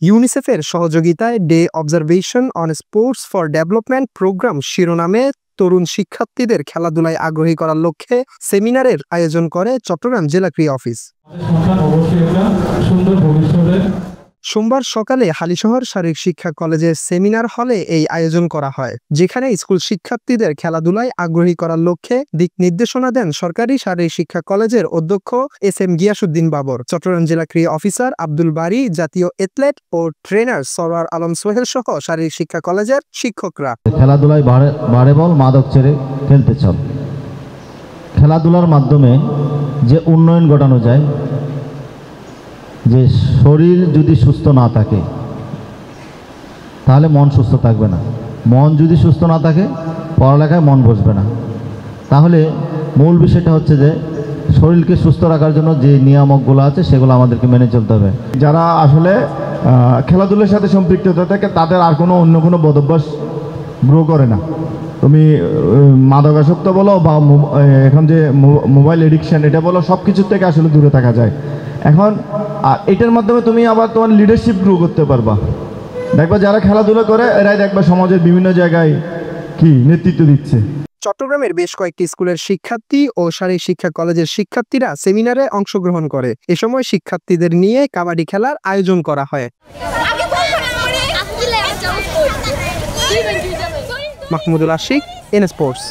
ইউনিসেফের সহযোগিতায় day observation on sports for development programme শিরোনামে তরুণ শিক্ষার্থীদের খেলাধুলায় আগ্রহী করার লক্ষ্যে সেমিনারের আয়োজন করে চট্টগ্রাম জেলা ক্রীড়া অফিস। সোমবার সকালে হালিশহর শারীরিক শিক্ষা কলেজের সেমিনার হলে এই আয়োজন করা হয়, যেখানে স্কুল শিক্ষার্থীদের খেলাধুলায় আগ্রহী করার লক্ষ্যে দিক নির্দেশনা দেন সরকারি শারীরিক শিক্ষা কলেজের অধ্যক্ষ এস.এম. গিয়াসউদ্দিন বাবর, চট্টগ্রাম জেলা ক্রীড়া অফিসার আব্দুল বারী, জাতীয় অ্যাথলেট ও ট্রেনার সরওয়ার আলম সোহেল সহ শারীরিক শিক্ষা কলেজের শিক্ষকরা। খেলাধুলায় বাড়ে বল, মাদক ছেড়ে খেলতে চল। খেলাধুলার মাধ্যমে যে উন্নয়ন ঘটানো যায়, যে শরীর যদি সুস্থ না থাকে তাহলে মন সুস্থ থাকবে না, মন যদি সুস্থ না থাকে পড়ালেখায় মন বসবে না। তাহলে মূল বিষয়টা হচ্ছে যে শরীরকে সুস্থ রাখার জন্য যে নিয়ামকগুলো আছে সেগুলো আমাদেরকে মেনে চলতে হবে। যারা আসলে খেলাধুলার সাথে সম্পৃক্ত হতে থাকে তাদের আর অন্য কোনো বদভ্যাস গ্রো করে না। তুমি মাদকাসক্ত বলো বা এখন যে মোবাইল এডিকশন এটা বলো, সব কিছুর থেকে আসলে দূরে থাকা যায়। এখন এটার মাধ্যমে তুমি আবার তোমার লিডারশিপ গ্রো করতে পারবা। দেখবা যারা খেলাধুলা করে এরাই দেখবা সমাজের বিভিন্ন জায়গায় কি নেতৃত্ব দিচ্ছে। চট্টগ্রামের বেশ কয়েকটি স্কুলের শিক্ষার্থী ও শারীরিক শিক্ষা কলেজের শিক্ষার্থীরা সেমিনারে অংশগ্রহণ করে। এ সময় শিক্ষার্থীদের নিয়ে কাবাডি খেলার আয়োজন করা হয়। মাহমুদুল আশিক, এন স্পোর্টস।